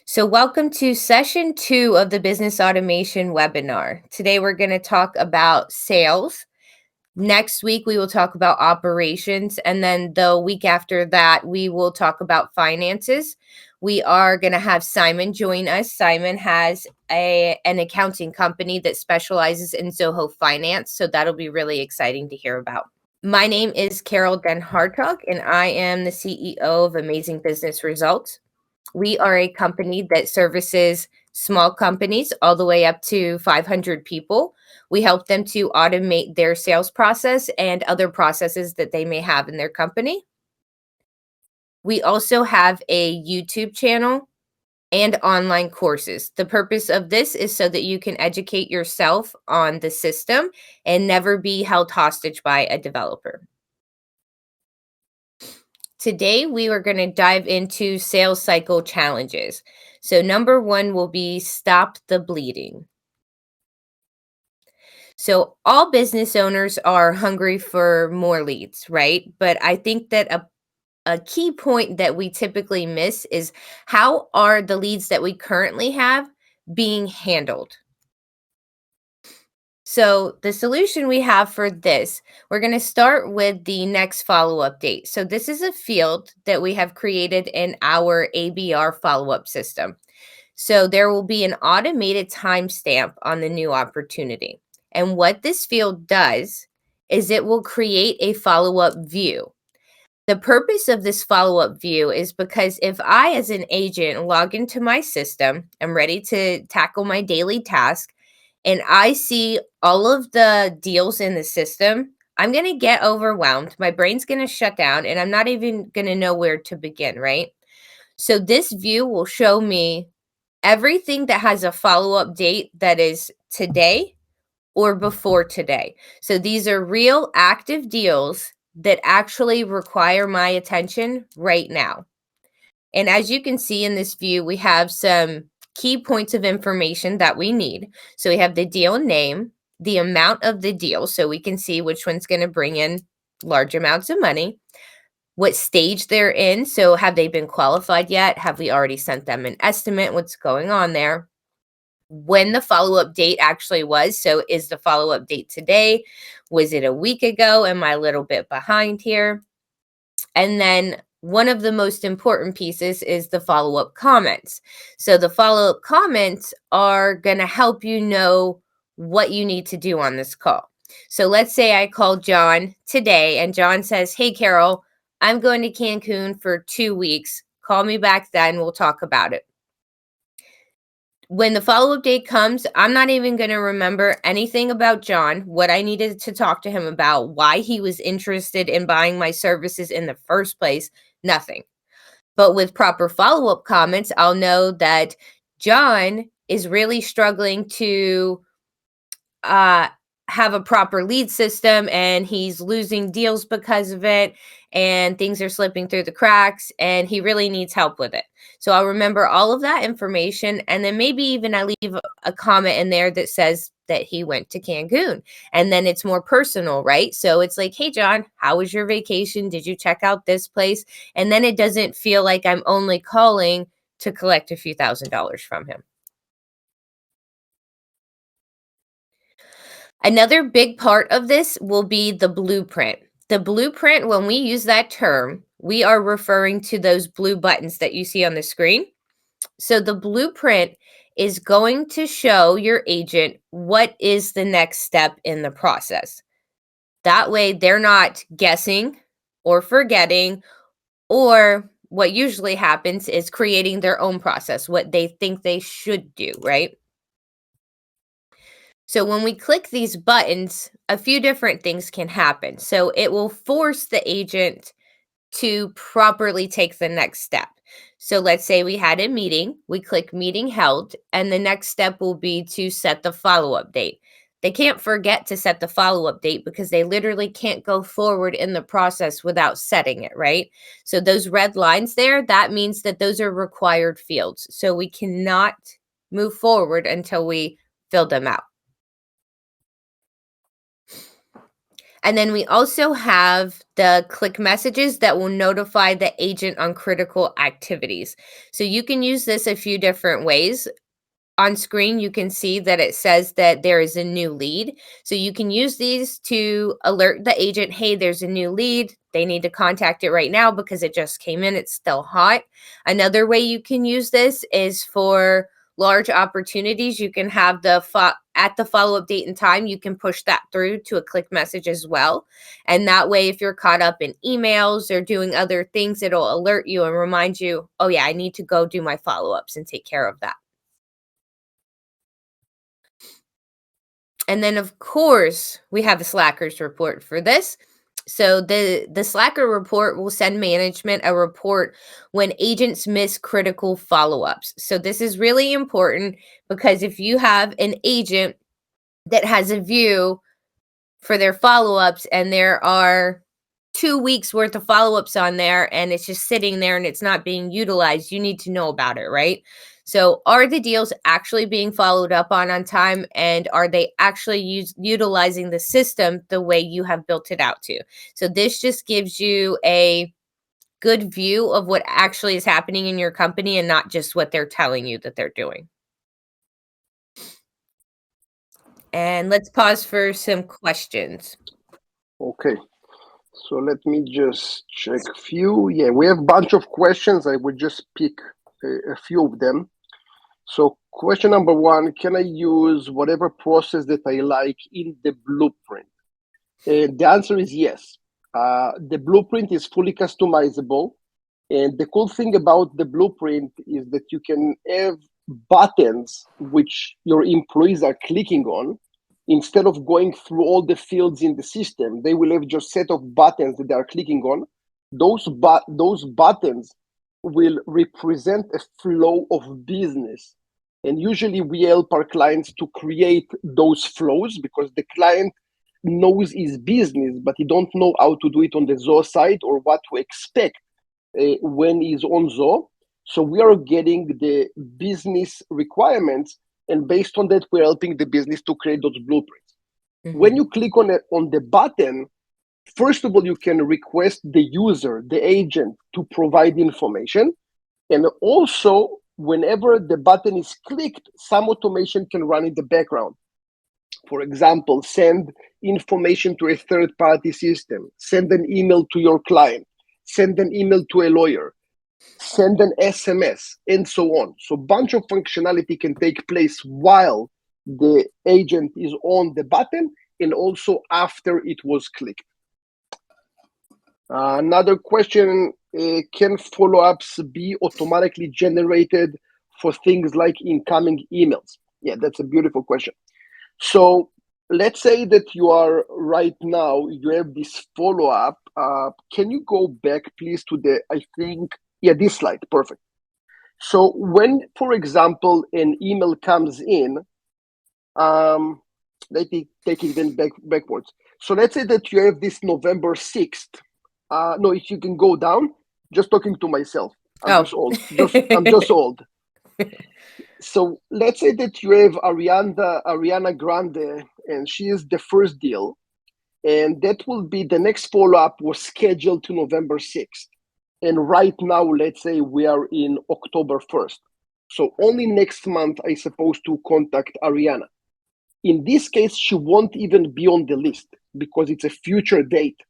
So, welcome to session 2 of the Business Automation webinar. Today, we're going to talk about sales. Next week, we will talk about operations. And then the week after that, we will talk about finances. We are going to have Simon join us. Simon has an accounting company that specializes in Zoho Finance. So, that'll be really exciting to hear about. My name is Carol Den Hartog, and I am the CEO of Amazing Business Results. We are a company that services small companies all the way up to 500 people. We help them to automate their sales process and other processes that they may have in their company. We also have a YouTube channel and online courses. The purpose of this is so that you can educate yourself on the system and never be held hostage by a developer. Today, we are going to dive into sales cycle challenges. So, number one will be stop the bleeding. So, all business owners are hungry for more leads, right? But I think that a key point that we typically miss is how are the leads that we currently have being handled? So the solution we have for this, we're going to start with the next follow-up date. So this is a field that we have created in our ABR follow-up system. So there will be an automated timestamp on the new opportunity. And what this field does is it will create a follow-up view. The purpose of this follow-up view is because if I, as an agent, log into my system, I'm ready to tackle my daily task, and I see all of the deals in the system, I'm going to get overwhelmed. My brain's going to shut down, and I'm not even going to know where to begin, right? So this view will show me everything that has a follow-up date that is today or before today. So these are real active deals that actually require my attention right now. And as you can see in this view, we have some key points of information that we need. So we have the deal name, the amount of the deal, so we can see which one's going to bring in large amounts of money, what stage they're in. So have they been qualified yet? Have we already sent them an estimate? What's going on there? When the follow-up date actually was. So is the follow-up date today? Was it a week ago? Am I a little bit behind here? And then one of the most important pieces is the follow-up comments. So the follow-up comments are going to help you know what you need to do on this call. So let's say I call John today and John says, "Hey, Carol, I'm going to Cancun for 2 weeks. Call me back then. We'll talk about it." When the follow-up date comes, I'm not even going to remember anything about John, what I needed to talk to him about, why he was interested in buying my services in the first place, nothing. But with proper follow-up comments, I'll know that John is really struggling to uh, have a proper lead system, and he's losing deals because of it, and things are slipping through the cracks, and he really needs help with it. So I'll remember all of that information, and then maybe even I leave a comment in there that says that he went to Cancun, and then it's more personal, right? So it's like, "Hey, John, how was your vacation? Did you check out this place?" And then it doesn't feel like I'm only calling to collect a few $1,000s from him. Another big part of this will be the blueprint. The blueprint, when we use that term, we are referring to those blue buttons that you see on the screen. So the blueprint is going to show your agent what is the next step in the process. That way, they're not guessing or forgetting, or what usually happens is creating their own process, what they think they should do, right? So when we click these buttons, a few different things can happen. So it will force the agent to properly take the next step. So let's say we had a meeting, we click meeting held, and the next step will be to set the follow-up date. They can't forget to set the follow-up date because they literally can't go forward in the process without setting it, right? So those red lines there, that means that those are required fields. So we cannot move forward until we fill them out. And then we also have the click messages that will notify the agent on critical activities. So you can use this a few different ways. On screen, you can see that it says that there is a new lead. So you can use these to alert the agent, hey, there's a new lead. They need to contact it right now because it just came in. It's still hot. Another way you can use this is for large opportunities. You can have at the follow-up date and time, you can push that through to a click message as well. And that way, if you're caught up in emails or doing other things, it'll alert you and remind you, oh yeah, I need to go do my follow-ups and take care of that. And then, of course, we have a Slackers report for this. So the Slacker report will send management a report when agents miss critical follow-ups. So this is really important because if you have an agent that has a view for their follow-ups and there are 2 weeks worth of follow-ups on there and it's just sitting there and it's not being utilized, you need to know about it, right? So are the deals actually being followed up on time, and are they actually utilizing the system the way you have built it out to? So this just gives you a good view of what actually is happening in your company and not just what they're telling you that they're doing. And let's pause for some questions. Okay, so let me just check a few. Yeah, we have a bunch of questions. I would just pick a few of them. So question number one, can I use whatever process that I like in the blueprint? The answer is yes. The blueprint is fully customizable. And the cool thing about the blueprint is that you can have buttons which your employees are clicking on. Instead of going through all the fields in the system, they will have just set of buttons that they are clicking on. Those buttons will represent a flow of business. And usually we help our clients to create those flows because the client knows his business, but he don't know how to do it on the Zoho side or what to expect when he's on Zoho. So we are getting the business requirements, and based on that, we're helping the business to create those blueprints. Mm-hmm. When you click on the button, first of all, you can request the user, the agent, to provide information. And also, whenever the button is clicked, some automation can run in the background. For example, send information to a third-party system, send an email to your client, send an email to a lawyer, send an SMS, and so on. So a bunch of functionality can take place while the agent is on the button and also after it was clicked. Another question, can follow-ups be automatically generated for things like incoming emails? Yeah, that's a beautiful question. So let's say that you are right now, you have this follow-up. Can you go back, please, to this slide? Perfect. So when, for example, an email comes in, let me take it then backwards. So let's say that you have this November 6th. No, if you can go down, just talking to myself. I'm just old. I'm just old. So let's say that you have Ariana Grande, and she is the first deal, and that will be the next follow-up was scheduled to November 6th. And right now, let's say we are in October 1st. So only next month I'm supposed to contact Ariana. In this case, she won't even be on the list because it's a future date.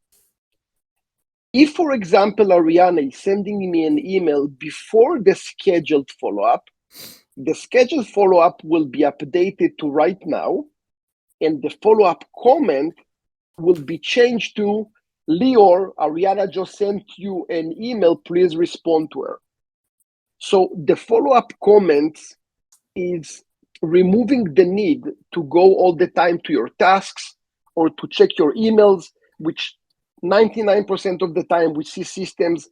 If, for example, Ariana is sending me an email before the scheduled follow-up, the scheduled follow-up will be updated to right now, and the follow-up comment will be changed to, Lior, Ariana just sent you an email, please respond to her. So the follow-up comments is removing the need to go all the time to your tasks or to check your emails, which 99% of the time we see systems,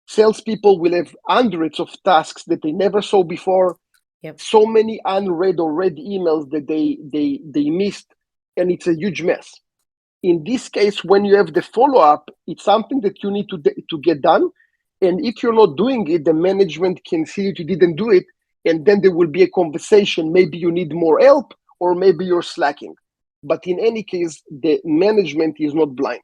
salespeople will have hundreds of tasks that they never saw before. Yep. So many unread or read emails that they missed, and it's a huge mess. In this case, when you have the follow-up, it's something that you need to get done. And if you're not doing it, the management can see that you didn't do it, and then there will be a conversation. Maybe you need more help, or maybe you're slacking. but in any case, the management is not blind.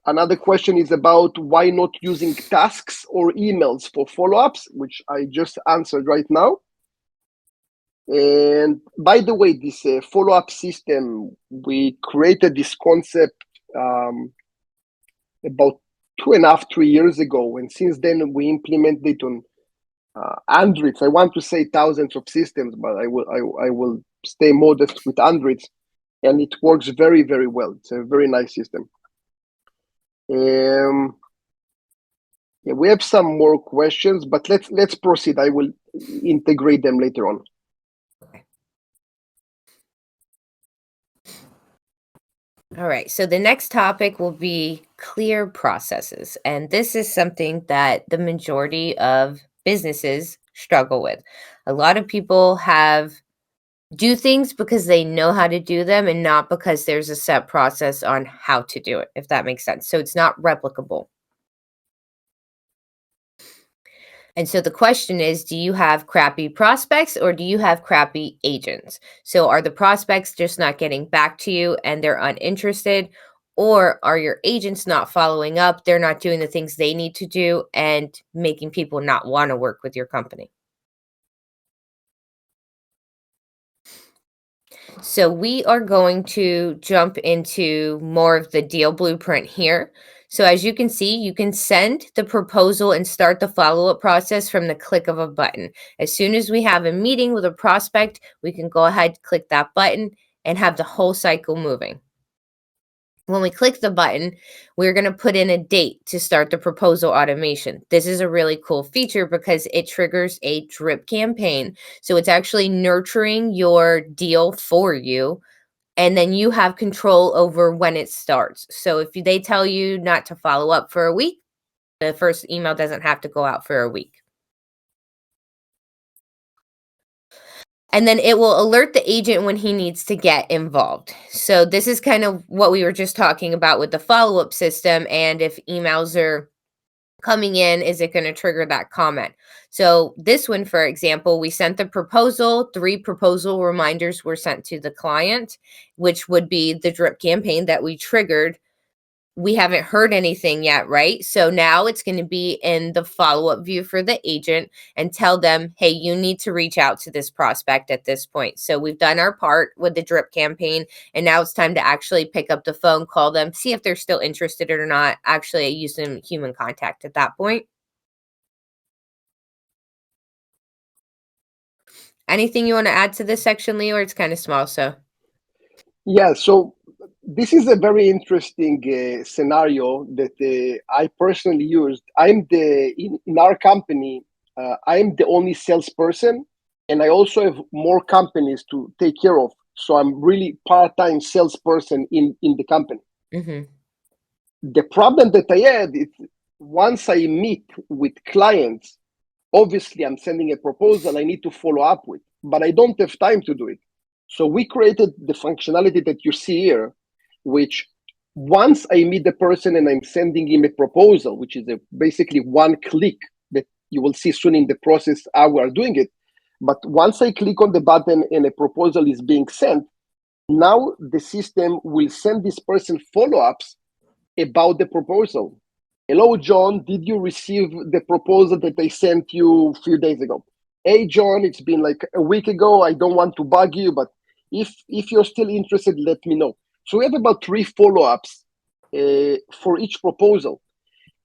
Another question is about why not using tasks or emails for follow-ups, which I just answered right now. And by the way, this follow-up system, we created this concept about 2.5, 3 years ago. And since then, we implemented it on hundreds. I want to say thousands of systems, but I will stay modest with hundreds. And it works very, very well. It's a very nice system. Yeah, we have some more questions, but let's proceed. I will integrate them later on. All right, so the next topic will be clear processes. And this is something that the majority of businesses struggle with. A lot of people do things because they know how to do them and not because there's a set process on how to do it, if that makes sense. So it's not replicable. And so the question is, do you have crappy prospects or do you have crappy agents? So are the prospects just not getting back to you and they're uninterested? Or are your agents not following up? They're not doing the things they need to do and making people not want to work with your company. So we are going to jump into more of the deal blueprint here. So as you can see, you can send the proposal and start the follow-up process from the click of a button. As soon as we have a meeting with a prospect, we can go ahead, click that button, and have the whole cycle moving. When we click the button, we're going to put in a date to start the proposal automation. This is a really cool feature because it triggers a drip campaign. So it's actually nurturing your deal for you, and then you have control over when it starts. So if they tell you not to follow up for a week, the first email doesn't have to go out for a week. And then it will alert the agent when he needs to get involved. So this is kind of what we were just talking about with the follow-up system. And if emails are coming in, is it going to trigger that comment? So this one, for example, we sent the proposal, 3 proposal reminders were sent to the client, which would be the drip campaign that we triggered. We haven't heard anything yet, right? So now it's going to be in the follow-up view for the agent and tell them, hey, you need to reach out to this prospect at this point. So we've done our part with the drip campaign, and now it's time to actually pick up the phone, call them, see if they're still interested or not. Actually, I use some human contact at that point. Anything you want to add to this section, Leo, or it's kind of small, so? Yeah, so this is a very interesting scenario that I personally used. In our company, I'm the only salesperson, and I also have more companies to take care of. So I'm really part-time salesperson in the company. Mm-hmm. The problem that I had is once I meet with clients, obviously I'm sending a proposal I need to follow up with, but I don't have time to do it. So we created the functionality that you see here, which once I meet the person and I'm sending him a proposal, which is basically one click that you will see soon in the process how we are doing it. But once I click on the button and a proposal is being sent, now the system will send this person follow-ups about the proposal. Hello, John, did you receive the proposal that I sent you a few days ago? Hey, John, it's been like a week ago. I don't want to bug you, but if you're still interested, let me know. So we have about 3 follow-ups for each proposal.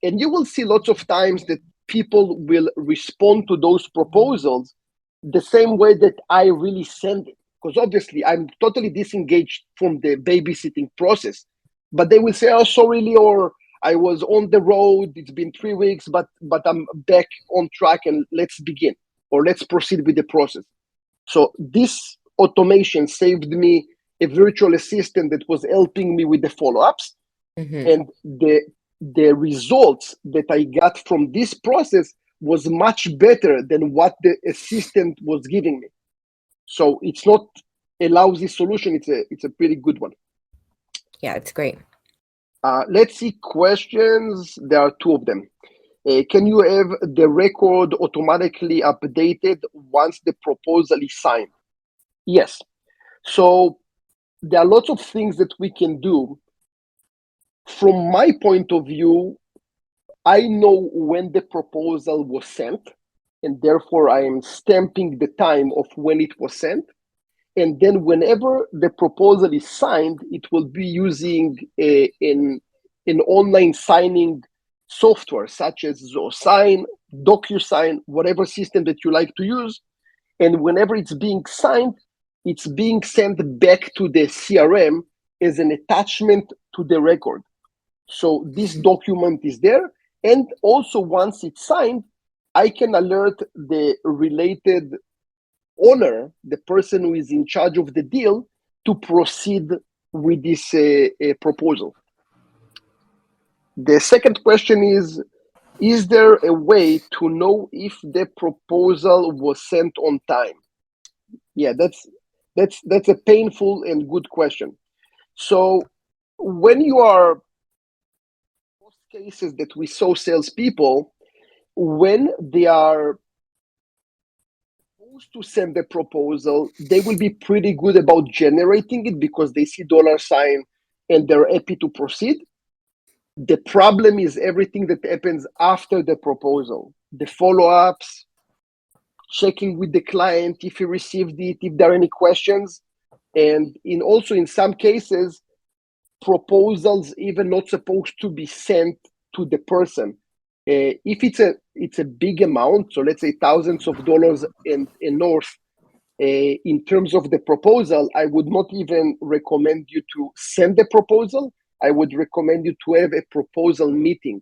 And you will see lots of times that people will respond to those proposals the same way that I really send it. Because obviously I'm totally disengaged from the babysitting process. But they will say, oh, sorry, Leo, I was on the road. It's been 3 weeks, but I'm back on track and let's begin, or let's proceed with the process. So this automation saved me a virtual assistant that was helping me with the follow-ups. Mm-hmm. And the results that I got from this process was much better than what the assistant was giving me. So it's not a lousy solution. It's a pretty good one. Yeah, it's great. Let's see questions. There are 2 of them. Can you have the record automatically updated once the proposal is signed? Yes. So there are lots of things that we can do. From my point of view, I know when the proposal was sent, and therefore I am stamping the time of when it was sent. And then whenever the proposal is signed, it will be using an online signing software such as Zoho, DocuSign, whatever system that you like to use. And whenever it's being signed, it's being sent back to the CRM as an attachment to the record. So this document is there. And also once it's signed, I can alert the related owner, the person who is in charge of the deal, to proceed with this proposal. The second question is there a way to know if the proposal was sent on time? Yeah, that's a painful and good question. So when you are, most cases that we saw salespeople, when they are to send the proposal, they will be pretty good about generating it because they see $sign and they're happy to proceed. The problem is everything that happens after the proposal, the follow-ups, checking with the client if he received it, if there are any questions, and also in some cases, proposals even not supposed to be sent to the person. If it's a big amount, so let's say thousands of dollars in north, in terms of the proposal, I would not even recommend you to send the proposal. I would recommend you to have a proposal meeting,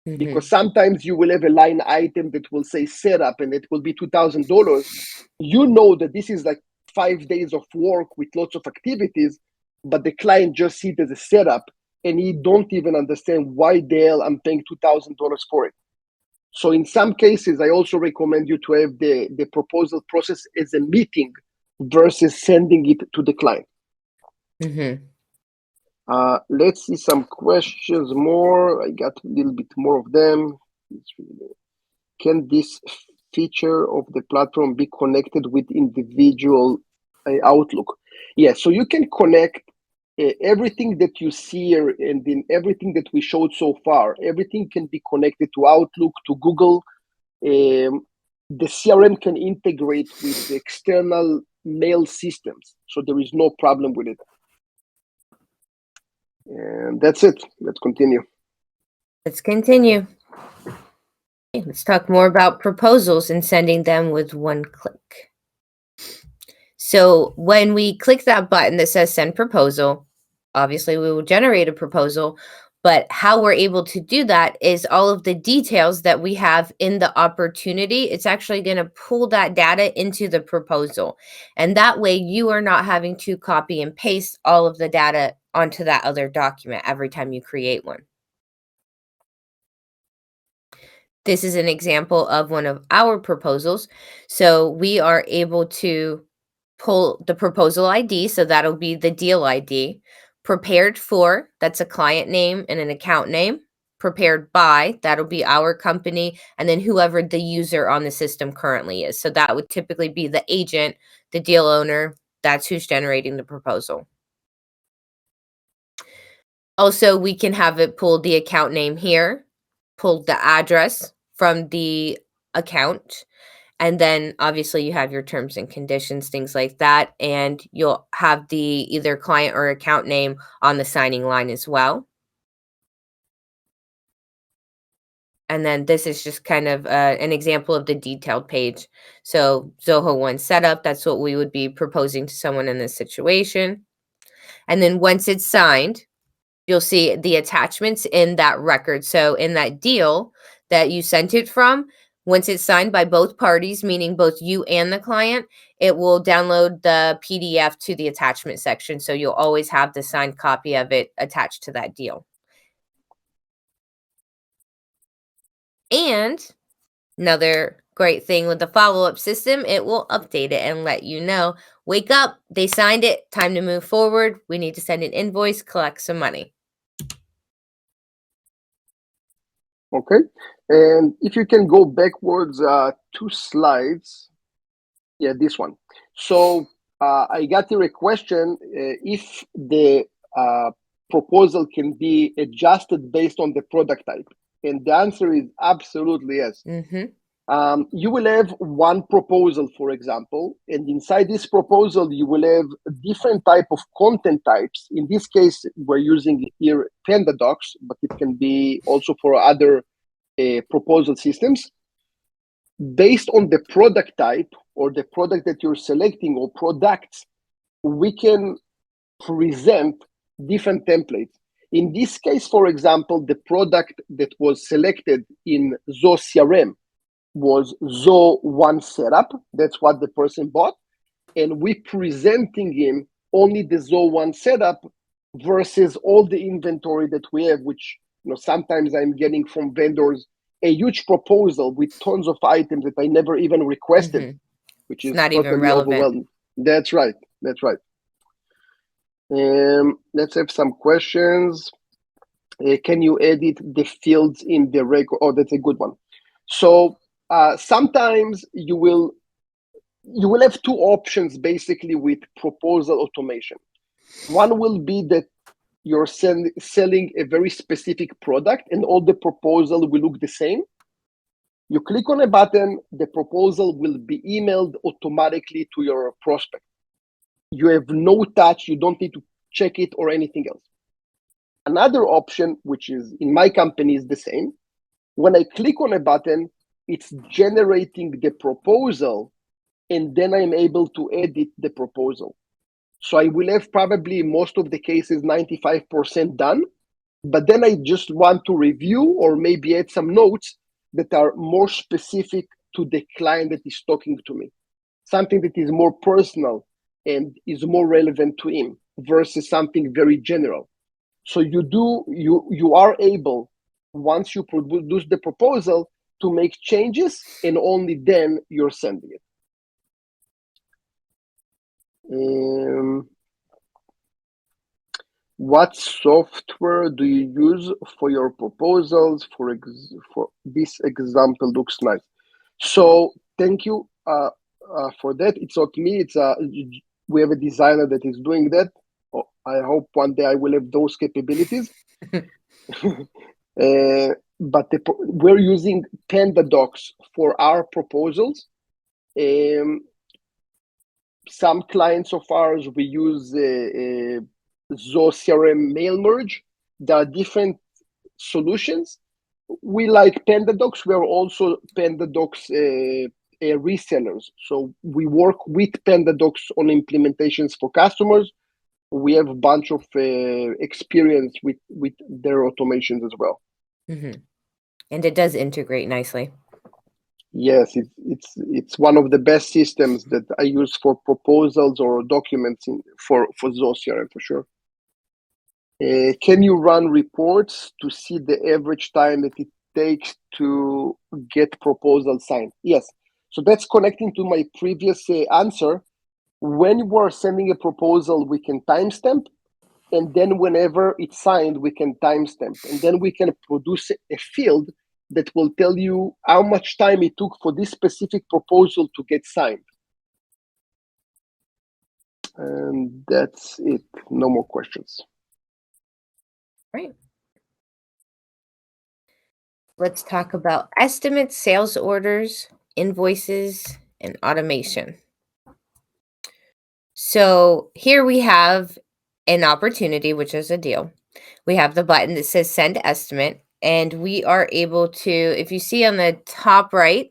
because sometimes you will have a line item that will say setup and it will be $2,000. You know that this is like 5 days of work with lots of activities, but the client just sees it as a setup and he don't even understand why the hell I'm paying $2,000 for it. So in some cases, I also recommend you to have the proposal process as a meeting versus sending it to the client. Let's see some questions more. I got a little bit more of them. Can this feature of the platform be connected with individual Outlook? Yeah, so you can connect everything that you see here and in everything that we showed so far. Everything can be connected to Outlook, to Google. The CRM can integrate with the external mail systems, so there is no problem with it. And that's it. Let's continue. Let's continue. Okay, let's talk more about proposals and sending them with one click. So when we click that button that says send proposal, obviously we will generate a proposal, but how we're able to do that is all of the details that we have in the opportunity. It's actually going to pull that data into the proposal. And that way you are not having to copy and paste all of the data onto that other document every time you create one. This is an example of one of our proposals. So we are able to pull the proposal ID, so that'll be the deal ID. Prepared for, that's a client name and an account name. Prepared by, that'll be our company, and then whoever the user on the system currently is. So that would typically be the agent, the deal owner, that's who's generating the proposal. Also, we can have it pull the account name here, pull the address from the account, and then obviously you have your terms and conditions, things like that, and you'll have the either client or account name on the signing line as well. And then this is just kind of an example of the detailed page. So Zoho One setup, that's what we would be proposing to someone in this situation. And then once it's signed, you'll see the attachments in that record. So in that deal that you sent it from, once it's signed by both parties, meaning both you and the client, it will download the PDF to the attachment section. So you'll always have the signed copy of it attached to that deal. And another great thing with the follow-up system, it will update it and let you know, wake up, they signed it, time to move forward. We need to send an invoice, collect some money. Okay. And if you can go backwards 2 slides, yeah, this one. So I got here a question if the proposal can be adjusted based on the product type. And the answer is absolutely yes. You will have one proposal, for example, and inside this proposal, you will have different type of content types. In this case, we're using here PandaDocs, but it can be also for other proposal systems. Based on the product type or the product that you're selecting or products, we can present different templates. In this case, for example, the product that was selected in Zoho CRM was Zoho One Setup. That's what the person bought. And we presenting him only the Zoho One Setup versus all the inventory that we have, which sometimes I'm getting from vendors a huge proposal with tons of items that I never even requested, which It's is not even totally relevant. overwhelming. That's right. That's right. Let's have some questions. Can you edit the fields in the record? Oh, that's a good one. So sometimes you will have two options basically with proposal automation. One will be that you're selling a very specific product and all the proposal will look the same. You click on a button, the proposal will be emailed automatically to your prospect. You have no touch, you don't need to check it or anything else. Another option, which is in my company, is the same. When I click on a button, it's generating the proposal, and then I'm able to edit the proposal. So I will have probably most of the cases 95% done, but then I just want to review or maybe add some notes that are more specific to the client that is talking to me. Something that is more personal and is more relevant to him versus something very general. So you are able, once you produce the proposal, to make changes, and only then you're sending it. What software do you use for your proposals? For this example looks nice. So thank you for that. It's not me. We have a designer that is doing that. I hope one day I will have those capabilities. But we're using PandaDocs for our proposals. Some clients of ours, we use Zoho CRM Mail Merge. There are different solutions. We like PandaDocs. We are also PandaDocs resellers. So we work with PandaDocs on implementations for customers. We have a bunch of experience with their automations as well. And it does integrate nicely. Yes, it's one of the best systems that I use for proposals or documents for Zoho CRM for sure. Can you run reports to see the average time that it takes to get proposal signed? Yes. So that's connecting to my previous answer. When we're sending a proposal, we can timestamp, and then whenever it's signed, we can timestamp, and then we can produce a field that will tell you how much time it took for this specific proposal to get signed. And that's it. No more questions. Right. Let's talk about estimates, sales orders, invoices, and automation. So here we have an opportunity, which is a deal. We have the button that says send estimate, and we are able to, if you see on the top right,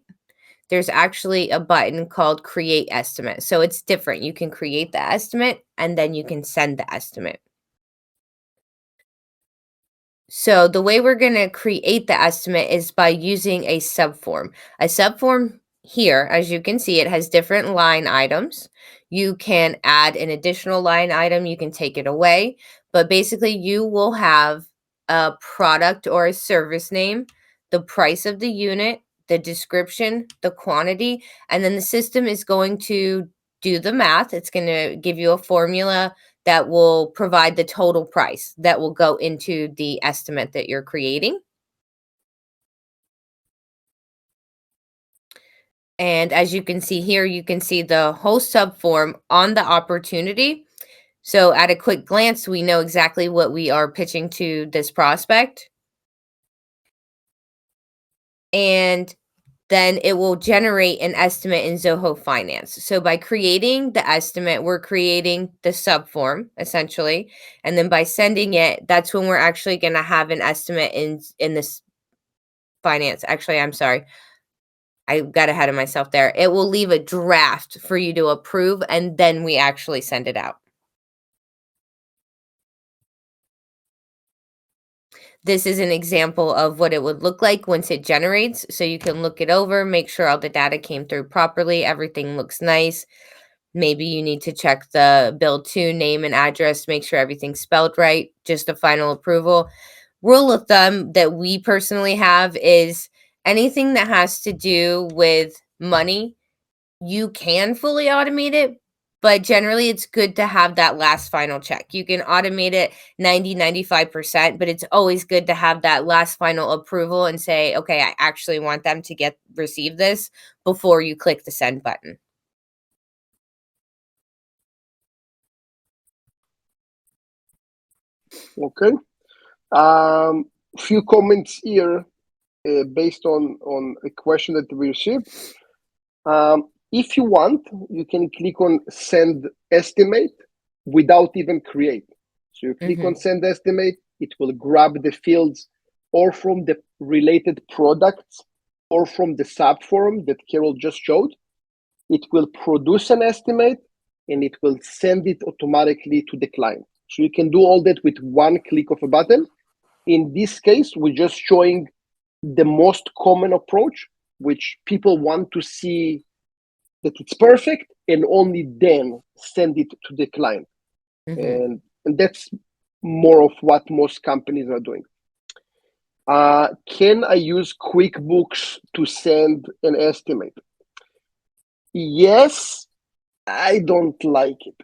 there's actually a button called create estimate. So it's different. You can create the estimate and then you can send the estimate. So the way we're going to create the estimate is by using a subform. A subform here, as you can see, it has different line items. You can add an additional line item. You can take it away. But basically, you will have a product or a service name, the price of the unit, the description, the quantity, and then the system is going to do the math. It's going to give you a formula that will provide the total price that will go into the estimate that you're creating. And as you can see here, you can see the whole subform on the opportunity. So at a quick glance, we know exactly what we are pitching to this prospect. And then it will generate an estimate in Zoho Finance. So by creating the estimate, we're creating the subform essentially. And then by sending it, that's when we're actually going to have an estimate in this finance. Actually, I'm sorry. I got ahead of myself there. It will leave a draft for you to approve, and then we actually send it out. This is an example of what it would look like once it generates. So you can look it over, make sure all the data came through properly, everything looks nice. Maybe you need to check the bill to name and address, make sure everything's spelled right, just a final approval. Rule of thumb that we personally have is anything that has to do with money, you can fully automate it, but generally it's good to have that last final check. You can automate it 90-95%, but it's always good to have that last final approval and say, okay, I actually want them to receive this before you click the send button. Okay. Few comments here based on a question that we received. If you want, you can click on send estimate without even create. So you click on send estimate, it will grab the fields or from the related products or from the subform that Carol just showed. It will produce an estimate and it will send it automatically to the client. So you can do all that with one click of a button. In this case, we're just showing the most common approach, which people want to see that it's perfect and only then send it to the client. And that's more of what most companies are doing. Can I use QuickBooks to send an estimate? Yes, I don't like it.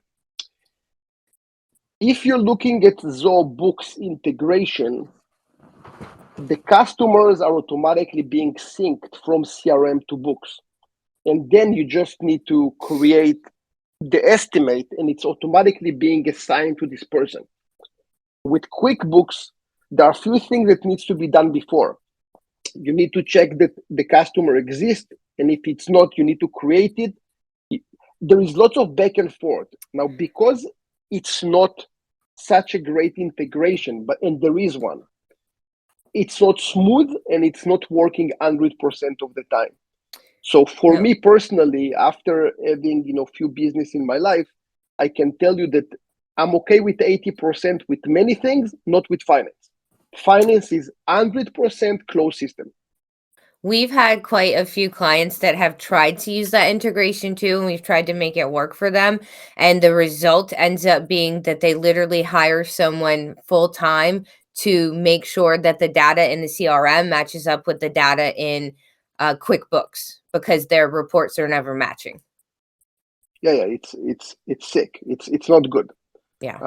If you're looking at Zoho Books integration, the customers are automatically being synced from CRM to Books. And then you just need to create the estimate and it's automatically being assigned to this person. With QuickBooks, there are a few things that needs to be done before. You need to check that the customer exists, and if it's not, you need to create it. There is lots of back and forth. Now, because it's not such a great integration, and there is one, it's not smooth and it's not working 100% of the time. So for me personally, after having few business in my life, I can tell you that I'm okay with 80% with many things, not with finance. Finance is 100% closed system. We've had quite a few clients that have tried to use that integration too, and we've tried to make it work for them. And the result ends up being that they literally hire someone full time to make sure that the data in the CRM matches up with the data in QuickBooks because their reports are never matching. Yeah, it's sick. It's not good. Yeah.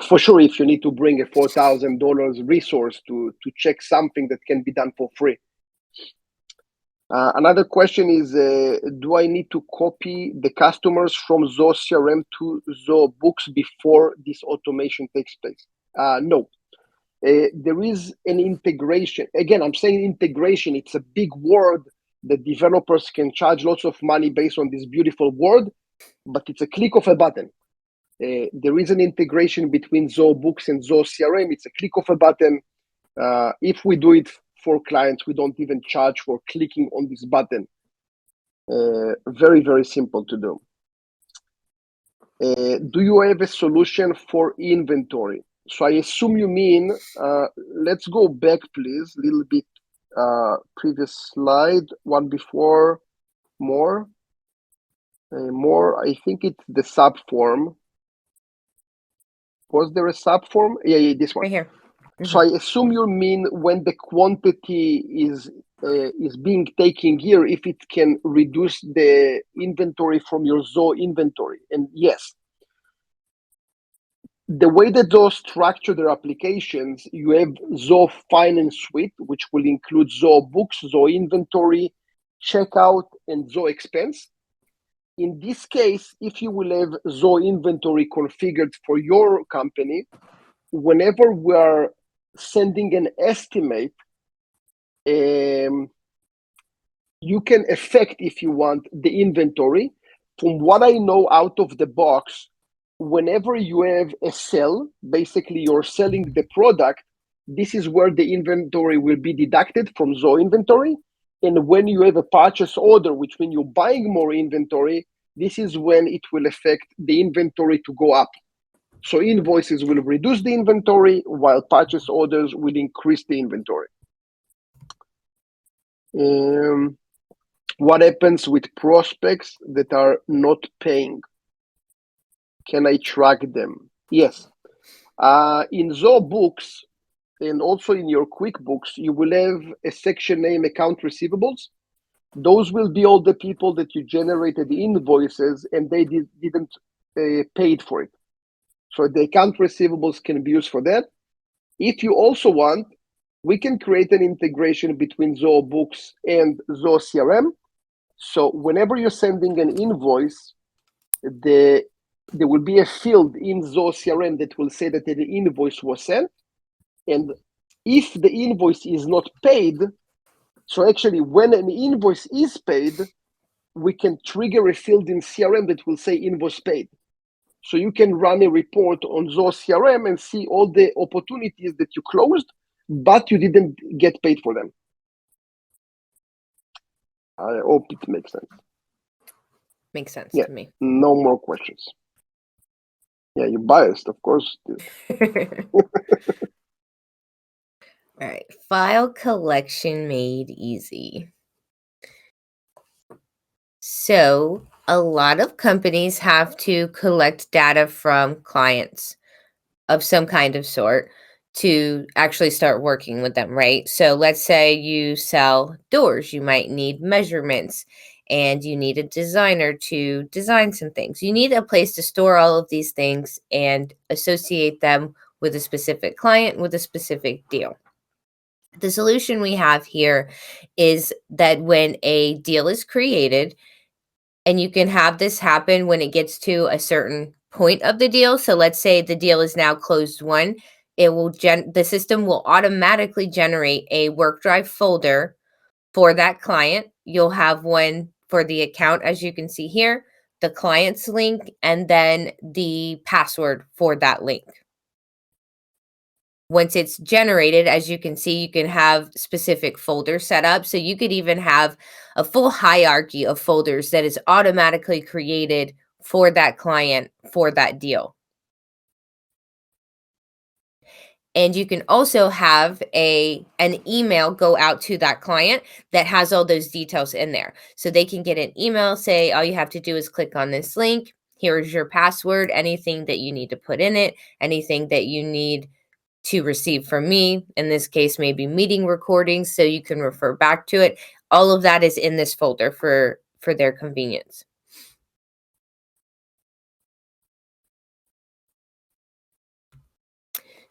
For sure, if you need to bring a $4,000 resource to check something that can be done for free. Another question is, do I need to copy the customers from Zoho CRM to Zoho Books before this automation takes place? No. There is an integration. Again, I'm saying integration. It's a big word that developers can charge lots of money based on this beautiful word, but it's a click of a button. There is an integration between Zoho Books and Zoho CRM. It's a click of a button. If we do it for clients, we don't even charge for clicking on this button. Very, very simple to do. Do you have a solution for inventory? So I assume you mean, let's go back, please, a little bit. Previous slide, one before, more. I think it's the subform. Was there a subform? Yeah, this one. Right here. So I assume you mean when the quantity is being taken here, if it can reduce the inventory from your Zoho inventory. And yes, the way that those structure their applications, you have Zoho Finance Suite, which will include Zoho Books, Zoho Inventory, checkout, and Zoho expense. In this case, if you will have Zoho inventory configured for your company, whenever we are sending an estimate, you can affect, if you want, the inventory. From what I know out of the box, whenever you have a sell, basically you're selling the product, this is where the inventory will be deducted from Zoho inventory. And when you have a purchase order, which means you're buying more inventory, this is when it will affect the inventory to go up. So invoices will reduce the inventory while purchase orders will increase the inventory. What happens with prospects that are not paying? Can I track them? Yes. In Zoho Books and also in your QuickBooks, you will have a section named Account Receivables. Those will be all the people that you generated the invoices and they didn't paid for it. So the account receivables can be used for that. If you also want, we can create an integration between Zoho Books and Zoho CRM. So whenever you're sending an invoice, there will be a field in Zoho CRM that will say that the invoice was sent. And if the invoice is not paid, so actually when an invoice is paid, we can trigger a field in CRM that will say invoice paid. So you can run a report on Zoho CRM and see all the opportunities that you closed, but you didn't get paid for them. I hope it makes sense. Makes sense to me. No more questions. Yeah, you're biased, of course. All right, file collection made easy. So a lot of companies have to collect data from clients of some kind of sort to actually start working with them, right? So let's say you sell doors, you might need measurements and you need a designer to design some things. You need a place to store all of these things and associate them with a specific client, with a specific deal. The solution we have here is that when a deal is created, and you can have this happen when it gets to a certain point of the deal. So let's say the deal is now closed won. It will the system will automatically generate a work drive folder for that client. You'll have one for the account, as you can see here, the client's link, and then the password for that link. Once it's generated, as you can see, you can have specific folders set up. So you could even have a full hierarchy of folders that is automatically created for that client for that deal. And you can also have an email go out to that client that has all those details in there. So they can get an email, say, all you have to do is click on this link. Here's your password, anything that you need to put in it, anything that you need to receive from me, in this case, maybe meeting recordings, so you can refer back to it. All of that is in this folder for their convenience.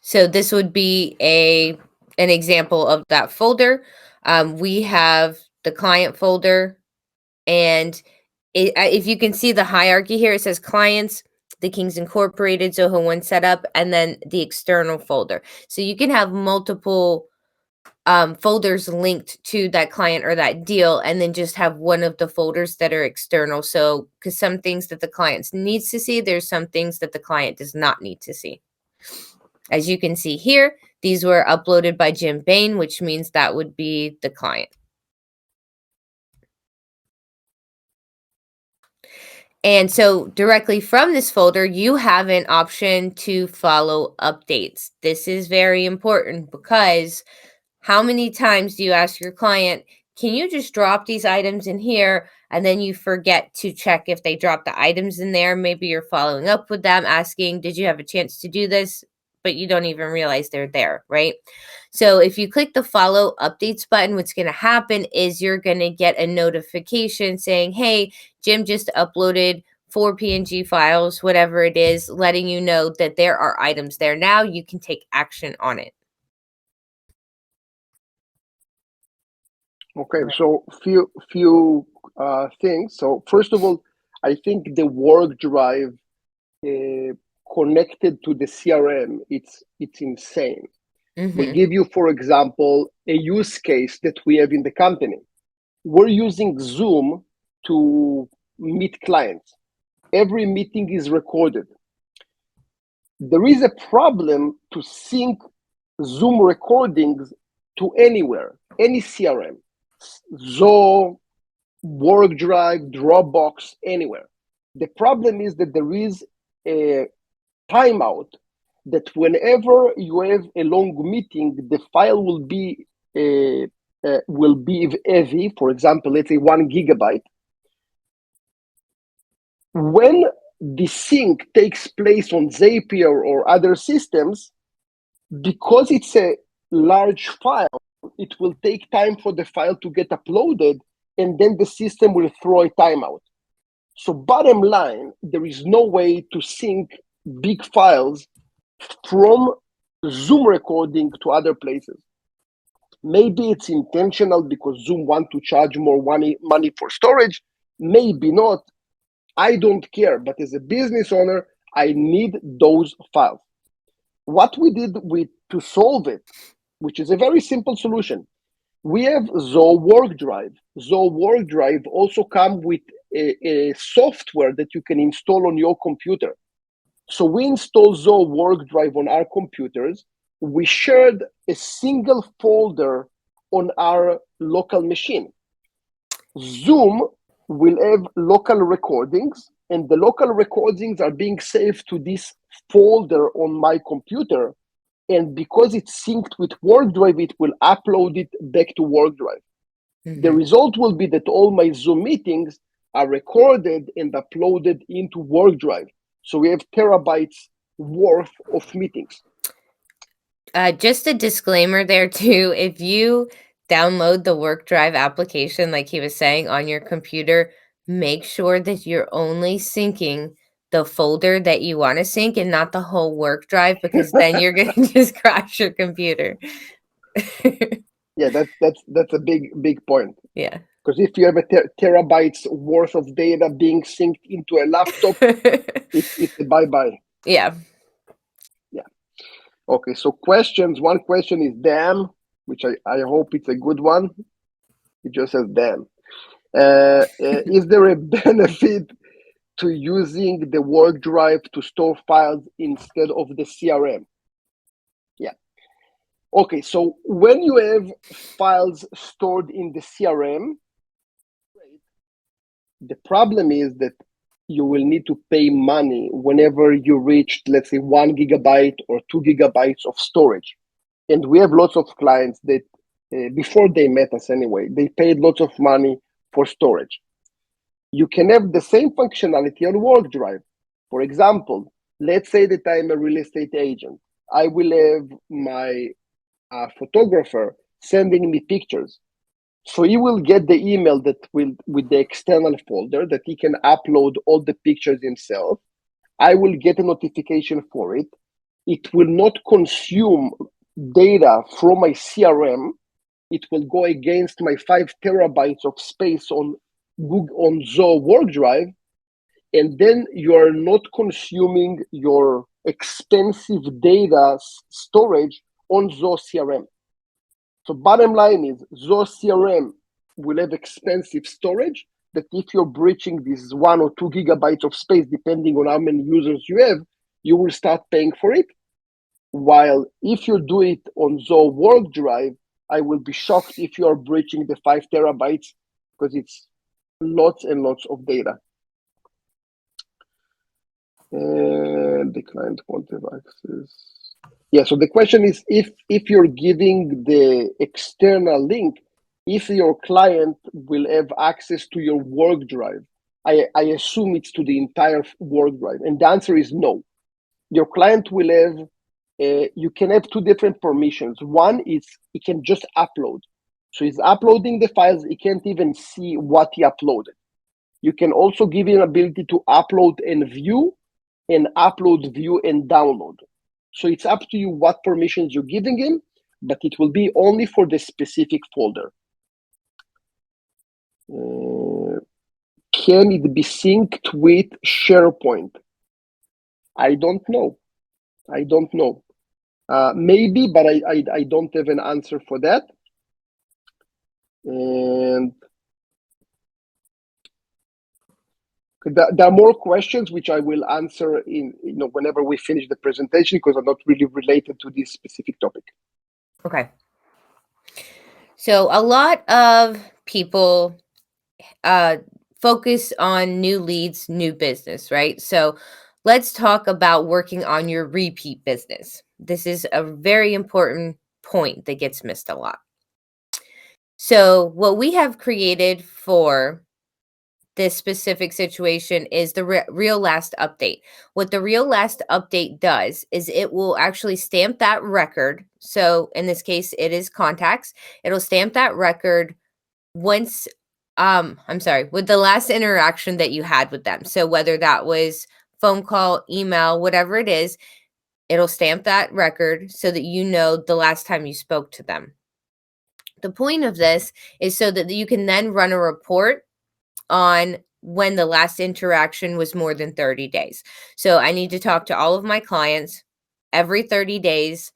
So this would be an example of that folder. We have the client folder, and if you can see the hierarchy here, it says clients, the Kings Incorporated, Zoho One Setup, and then the external folder. So you can have multiple folders linked to that client or that deal, and then just have one of the folders that are external. So, because some things that the client needs to see, there's some things that the client does not need to see. As you can see here, these were uploaded by Jim Bain, which means that would be the client. And so directly from this folder, you have an option to follow updates. This is very important because how many times do you ask your client, can you just drop these items in here? And then you forget to check if they dropped the items in there. Maybe you're following up with them asking, did you have a chance to do this? But you don't even realize they're there, right? So if you click the follow updates button, what's going to happen is you're going to get a notification saying, hey, Jim just uploaded 4 PNG files, whatever it is, letting you know that there are items there. Now you can take action on it. Okay, so few things. So first of all, I think the work drive connected to the CRM, it's insane. We'll give you, for example, a use case that we have in the company. We're using Zoom to meet clients. Every meeting is recorded. There is a problem to sync Zoom recordings to anywhere, any CRM, Zoho, OneDrive, Dropbox, anywhere. The problem is that there is a timeout that whenever you have a long meeting, the file will be heavy. For example, let's say 1 GB. When the sync takes place on Zapier or other systems, because it's a large file, it will take time for the file to get uploaded, and then the system will throw a timeout. So bottom line, there is no way to sync big files from Zoom recording to other places. Maybe it's intentional because Zoom want to charge more money for storage. Maybe not. I don't care. But as a business owner, I need those files. What we did to solve it, which is a very simple solution, we have Zoho OneDrive. Zoho OneDrive also comes with a software that you can install on your computer. So we install Zoho OneDrive on our computers. We shared a single folder on our local machine. Zoom will have local recordings, and the local recordings are being saved to this folder on my computer. And because it's synced with OneDrive, it will upload it back to OneDrive. The result will be that all my Zoom meetings are recorded and uploaded into OneDrive. So we have terabytes worth of meetings. Just a disclaimer there too. If you download the WorkDrive application, like he was saying, on your computer, make sure that you're only syncing the folder that you want to sync and not the whole WorkDrive, because then you're going to just crash your computer. Yeah, that's a big point. Yeah. Because if you have a terabytes worth of data being synced into a laptop, it's a bye-bye. Yeah. Yeah. Okay, so questions. One question is damn, which I hope it's a good one. It just says damn. Is there a benefit to using the OneDrive to store files instead of the CRM? Yeah. Okay, so when you have files stored in the CRM, the problem is that you will need to pay money whenever you reach, let's say, 1 GB or 2 GB of storage. And we have lots of clients that, before they met us anyway, they paid lots of money for storage. You can have the same functionality on OneDrive. For example, let's say that I'm a real estate agent. I will have my photographer sending me pictures. So he will get the email that will with the external folder that he can upload all the pictures himself. I will get a notification for it. It will not consume data from my CRM. It will go against my 5 terabytes of space on Zoho OneDrive, and then you are not consuming your expensive data storage on Zoho CRM. So bottom line is Zoho CRM will have expensive storage that if you're breaching this 1 or 2 GB of space, depending on how many users you have, you will start paying for it. While if you do it on Zoho OneDrive, I will be shocked if you are breaching the 5 terabytes because it's lots and lots of data. And the client won't have access. Yeah, so the question is if you're giving the external link, if your client will have access to your OneDrive. I assume it's to the entire OneDrive. And the answer is no. Your client will have, you can have two different permissions. One is he can just upload. So he's uploading the files, he can't even see what he uploaded. You can also give him ability to upload and view, and upload, view, and download. So it's up to you what permissions you're giving him, but it will be only for the specific folder. Can it be synced with SharePoint? I don't know. Maybe, but I don't have an answer for that. And there are more questions which I will answer in whenever we finish the presentation, because are not really related to this specific topic. Okay. So a lot of people focus on new leads, new business, right? So let's talk about working on your repeat business. This is a very important point that gets missed a lot. So what we have created for this specific situation is the real last update. What the real last update does is it will actually stamp that record. So in this case, it is contacts. It'll stamp that record once with the last interaction that you had with them. So whether that was phone call, email, whatever it is, it'll stamp that record so that you know the last time you spoke to them. The point of this is so that you can then run a report on when the last interaction was more than 30 days. So I need to talk to all of my clients every 30 days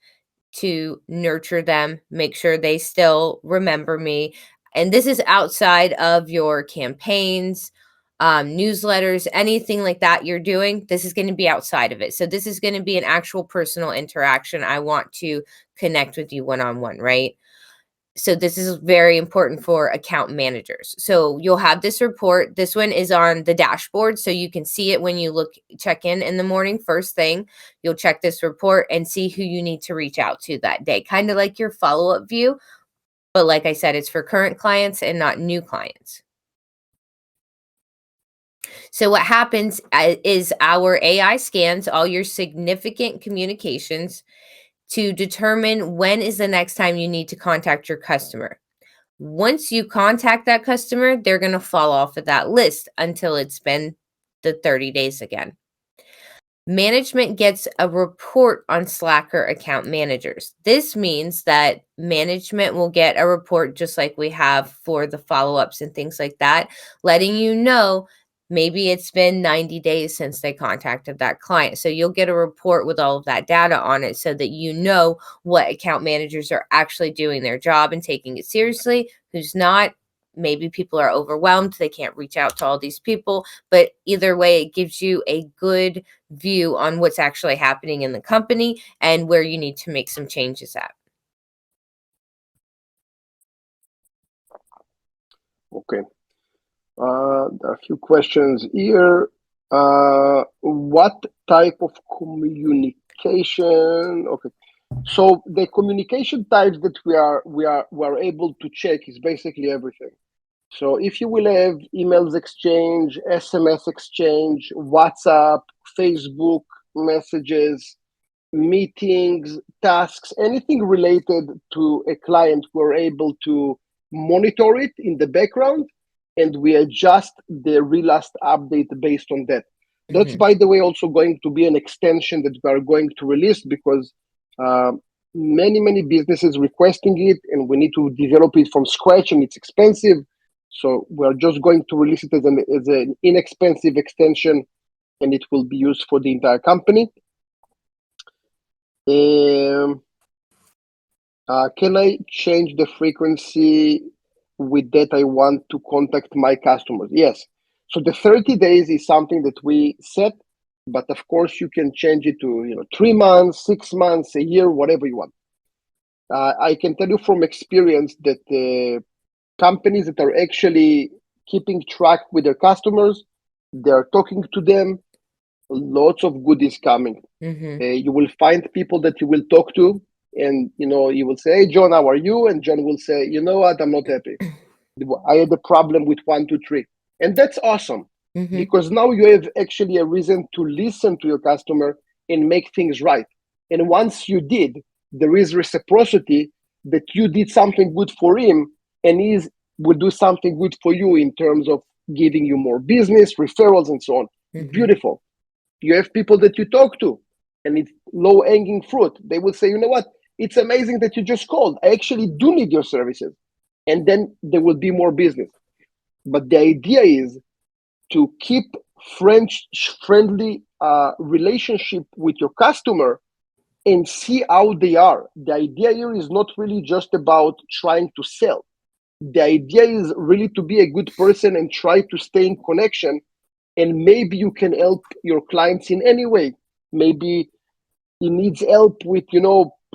to nurture them, make sure they still remember me. And this is outside of your campaigns, newsletters, anything like that you're doing. This is going to be outside of it. So this is going to be an actual personal interaction. I want to connect with you one-on-one, right? So this is very important for account managers. So you'll have this report. This one is on the dashboard, so you can see it when you check in the morning. First thing, you'll check this report and see who you need to reach out to that day, kind of like your follow-up view. But like I said, it's for current clients and not new clients. So what happens is our AI scans all your significant communications to determine when is the next time you need to contact your customer. Once you contact that customer, they're going to fall off of that list until it's been the 30 days again. Management gets a report on Slacker account managers. This means that management will get a report just like we have for the follow-ups and things like that, letting you know maybe it's been 90 days since they contacted that client. So you'll get a report with all of that data on it so that you know what account managers are actually doing their job and taking it seriously, who's not. Maybe people are overwhelmed. They can't reach out to all these people. But either way, it gives you a good view on what's actually happening in the company and where you need to make some changes at. Okay. There are a few questions here. What type of communication? Okay. So the communication types that we are able to check is basically everything. So if you will have emails exchange, SMS exchange, WhatsApp, Facebook messages, meetings, tasks, anything related to a client, we're able to monitor it in the background, and we adjust the real last update based on that. That's, by the way, also going to be an extension that we are going to release, because many businesses requesting it, and we need to develop it from scratch, and it's expensive. So we're just going to release it as an inexpensive extension, and it will be used for the entire company. Can I change the frequency with that I want to contact my customers? Yes. So the 30 days is something that we set, but of course you can change it to 3 months, 6 months, a year, whatever you want. I can tell you from experience that companies that are actually keeping track with their customers, they're talking to them, lots of good is coming. You will find people that you will talk to, and you will say, "Hey, John, how are you?" And John will say, "You know what? I'm not happy. I had a problem with 1, 2, 3." And that's awesome, because now you have actually a reason to listen to your customer and make things right. And once you did, there is reciprocity that you did something good for him, and he will do something good for you in terms of giving you more business, referrals, and so on. Beautiful. You have people that you talk to, and it's low-hanging fruit. They will say, "You know what? It's amazing that you just called. I actually do need your services." And then there will be more business. But the idea is to keep friendly relationship with your customer and see how they are. The idea here is not really just about trying to sell. The idea is really to be a good person and try to stay in connection. And maybe you can help your clients in any way. Maybe he needs help with,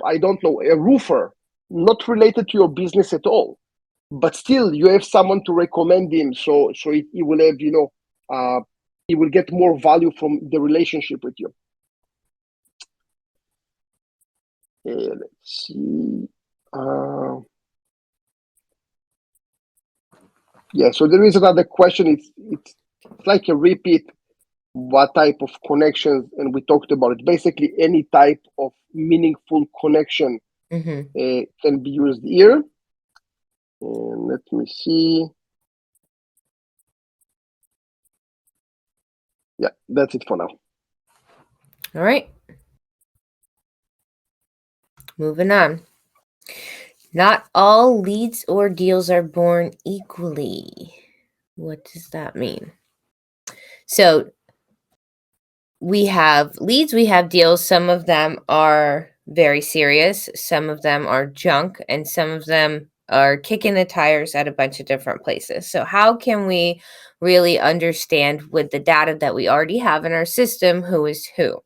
I don't know, a roofer, not related to your business at all. But still, you have someone to recommend him, so he will have, he will get more value from the relationship with you. Let's see. Yeah, so there is another question. It's like a repeat. What type of connections? And we talked about it. Basically, any type of meaningful connection can be used here. And let me see. Yeah, that's it for now. All right. Moving on. Not all leads or deals are born equally. What does that mean? So we have leads, we have deals. Some of them are very serious, some of them are junk, and some of them are kicking the tires at a bunch of different places. So how can we really understand with the data that we already have in our system who is who?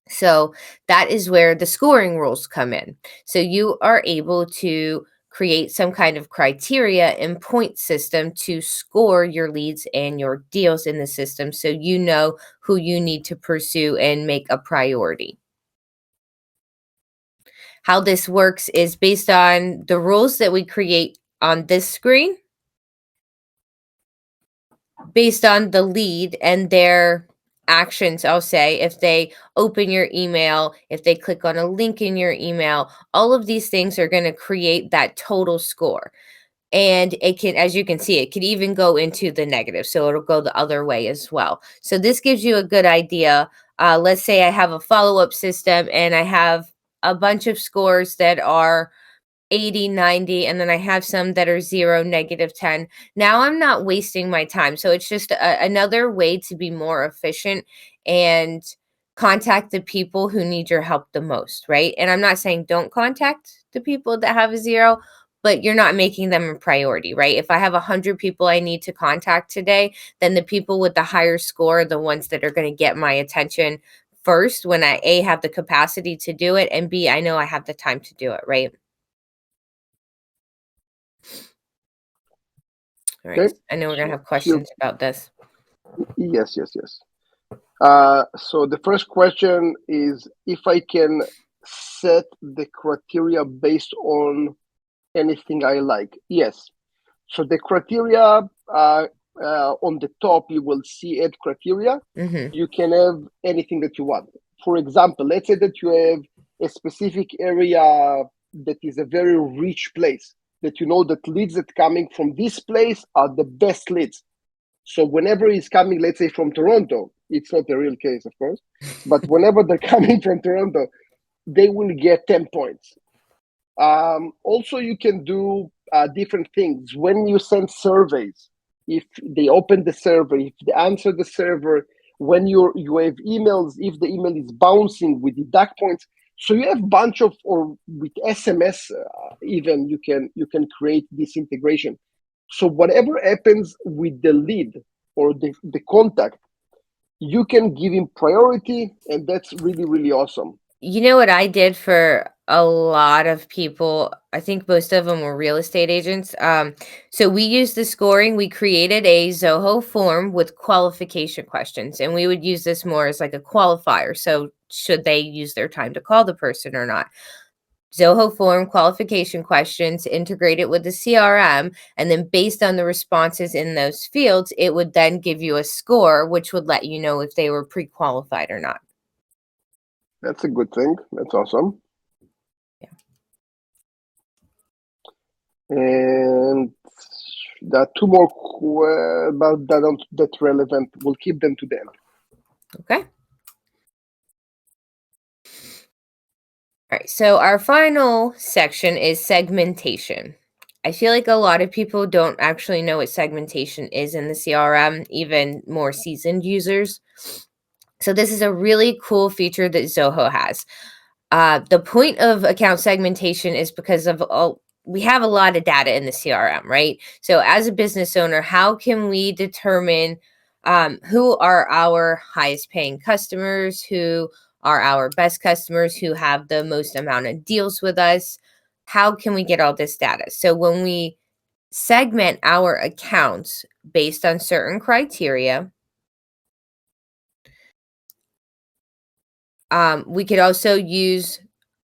So that is where the scoring rules come in. So you are able to create some kind of criteria and point system to score your leads and your deals in the system, so you know who you need to pursue and make a priority. How this works is based on the rules that we create on this screen, based on the lead and their actions. I'll say if they open your email, if they click on a link in your email, all of these things are going to create that total score. And it can, as you can see, it can even go into the negative. So it'll go the other way as well. So this gives you a good idea. Let's say I have a follow-up system and I have a bunch of scores that are 80, 90, and then I have some that are 0, -10. Now I'm not wasting my time. So it's just another way to be more efficient and contact the people who need your help the most, right? And I'm not saying don't contact the people that have a 0, but you're not making them a priority, right? If I have 100 people I need to contact today, then the people with the higher score are the ones that are going to get my attention first when I A, have the capacity to do it, and B, I know I have the time to do it, right? All right. Okay. I know we're going to have questions about this. Yes. So the first question is if I can set the criteria based on anything I like. Yes. So the criteria on the top, you will see add criteria. You can have anything that you want. For example, let's say that you have a specific area that is a very rich place, that you know that leads that coming from this place are the best leads. So whenever he's coming, let's say from Toronto, it's not a real case, of course, but whenever they're coming from Toronto, they will get 10 points. Also, you can do different things. When you send surveys, if they open the survey, if they answer the server, when you have emails, if the email is bouncing, with deduct points. So you have a bunch of, or with SMS, even you can create this integration. So whatever happens with the lead or the contact, you can give him priority, and that's really, really awesome. You know what I did for a lot of people? I think most of them were real estate agents. So we used the scoring. We created a Zoho form with qualification questions, and we would use this more as like a qualifier. So should they use their time to call the person or not? Zoho form qualification questions, integrate it with the CRM, and then based on the responses in those fields, it would then give you a score, which would let you know if they were pre-qualified or not. That's a good thing. That's awesome. Yeah. And there are two more about that relevant. We'll keep them to the end. Okay. All right, so our final section is segmentation. I feel like a lot of people don't actually know what segmentation is in the CRM, even more seasoned users. So this is a really cool feature that Zoho has. The point of account segmentation is because of we have a lot of data in the CRM, right? So as a business owner, how can we determine who are our highest paying customers, who are our best customers, who have the most amount of deals with us? How can we get all this data? So when we segment our accounts based on certain criteria, we could also use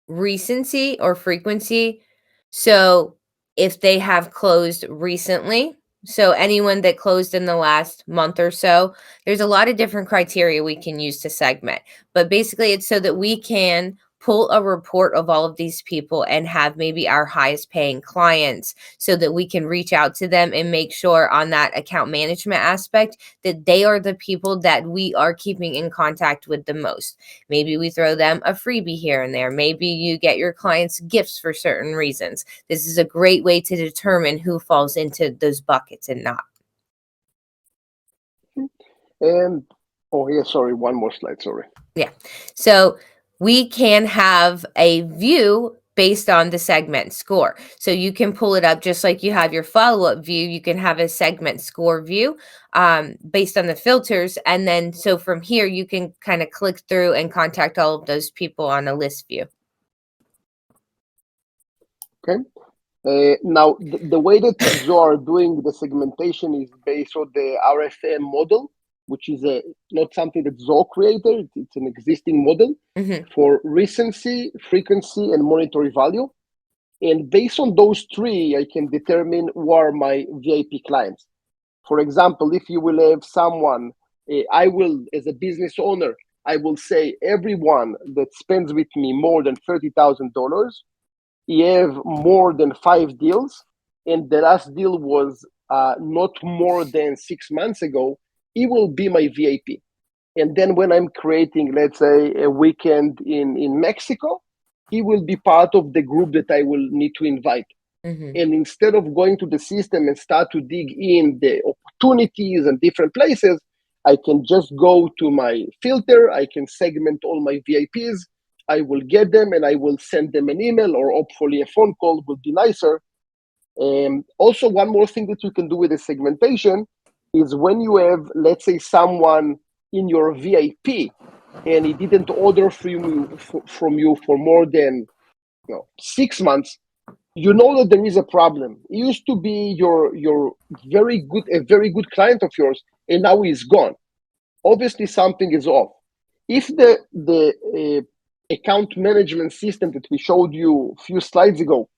recency or frequency. So if they have closed recently, so anyone that closed in the last month or so, there's a lot of different criteria we can use to segment. But basically, it's so that we can pull a report of all of these people and have maybe our highest paying clients so that we can reach out to them and make sure on that account management aspect that they are the people that we are keeping in contact with the most. Maybe we throw them a freebie here and there. Maybe you get your clients gifts for certain reasons. This is a great way to determine who falls into those buckets and not. And oh yeah, sorry, one more slide. Sorry. Yeah. So we can have a view based on the segment score. So you can pull it up just like you have your follow-up view. You can have a segment score view based on the filters. And then so from here, you can kind of click through and contact all of those people on a list view. Okay. Now, the way that Zoho are doing the segmentation is based on the RFM model, which is not something that Zoho created. It's an existing model for recency, frequency, and monetary value. And based on those three, I can determine who are my VIP clients. For example, if you will have someone, I will, as a business owner, I will say everyone that spends with me more than $30,000, he have more than 5 deals, and the last deal was not more than 6 months ago, he will be my VIP. And then when I'm creating, let's say, a weekend in Mexico, he will be part of the group that I will need to invite. And instead of going to the system and start to dig in the opportunities and different places, I can just go to my filter, I can segment all my VIPs, I will get them and I will send them an email, or hopefully a phone call would be nicer. Also, one more thing that you can do with the segmentation is when you have, let's say, someone in your VIP and he didn't order from you for more than 6 months, you know that there is a problem. He used to be a very good client of yours, and now he's gone. Obviously, something is off. If the account management system that we showed you a few slides ago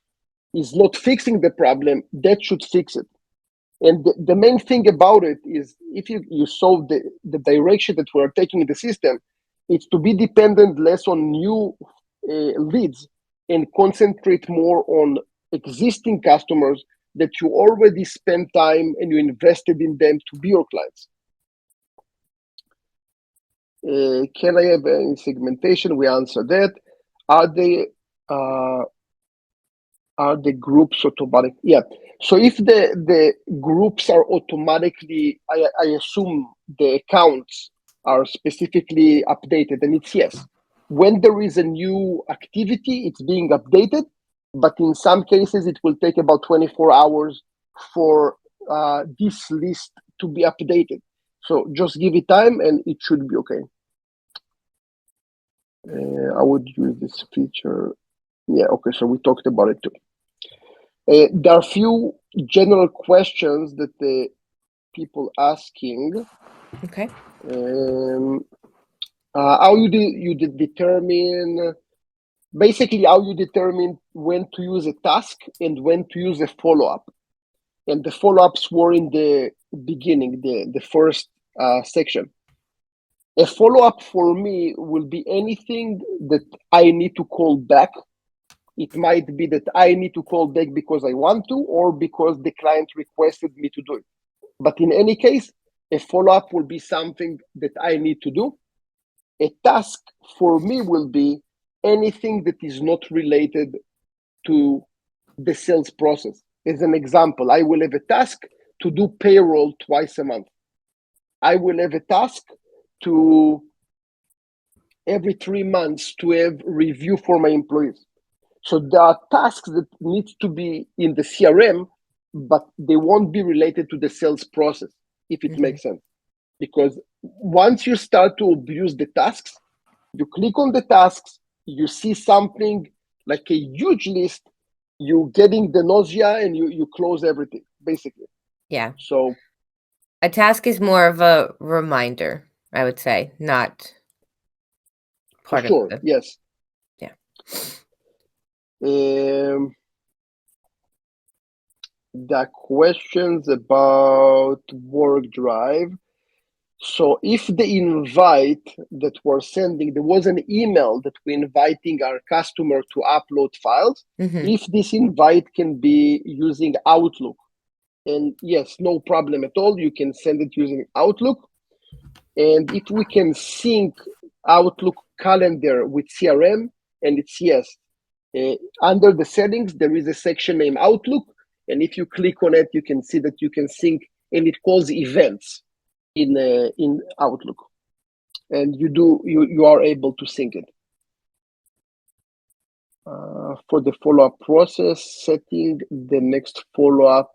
is not fixing the problem, that should fix it. And the main thing about it is, if you saw the direction that we're taking in the system, it's to be dependent less on new leads and concentrate more on existing customers that you already spent time and you invested in them to be your clients. Can I have any segmentation? We answered that. Are the groups automatic? Yeah. So if the groups are automatically, I assume the accounts are specifically updated, and it's yes. When there is a new activity, it's being updated, but in some cases, it will take about 24 hours for this list to be updated. So just give it time and it should be okay. I would use this feature. Yeah, okay, so we talked about it too. There are a few general questions that the people asking. Okay. How you determine, basically how you determine when to use a task and when to use a follow-up. And the follow-ups were in the beginning, the first section. A follow-up for me will be anything that I need to call back. It might be that I need to call back because I want to, or because the client requested me to do it. But in any case, a follow-up will be something that I need to do. A task for me will be anything that is not related to the sales process. As an example, I will have a task to do payroll twice a month. I will have a task to every 3 months to have review for my employees. So there are tasks that need to be in the CRM, but they won't be related to the sales process, if it makes sense. Because once you start to abuse the tasks, you click on the tasks, you see something like a huge list, you getting the nausea and you close everything, basically. Yeah. So a task is more of a reminder, I would say, not for part of sure, the, yes. yeah. The questions about work drive. So if the invite that we're sending, there was an email that we're inviting our customer to upload files, if this invite can be using Outlook, and yes, no problem at all, you can send it using Outlook. And if we can sync Outlook calendar with CRM, and it's yes, under the settings, there is a section named Outlook. And if you click on it, you can see that you can sync, and it calls events in Outlook, and you are able to sync it. For the follow-up process, setting the next follow-up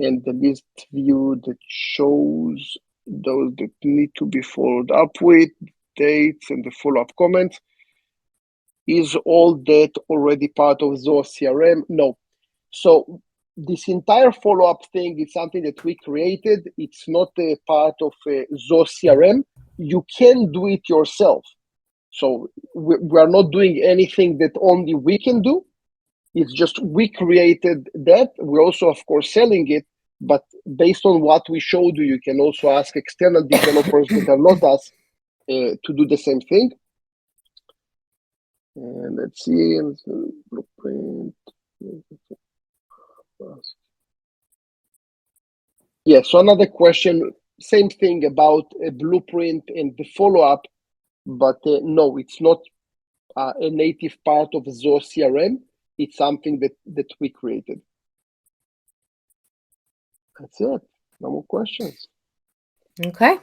and the list view that shows those that need to be followed up with, dates and the follow-up comments. Is all that already part of Zoho CRM? No. So this entire follow-up thing is something that we created. It's not a part of Zoho CRM. You can do it yourself. So we are not doing anything that only we can do. It's just we created that. We're also, of course, selling it. But based on what we showed you, you can also ask external developers that are not us to do the same thing. And let's see, blueprint. Yeah, so another question, same thing about a blueprint and the follow-up, but no, it's not a native part of Zoho CRM. It's something that we created. That's it. No more questions. Okay.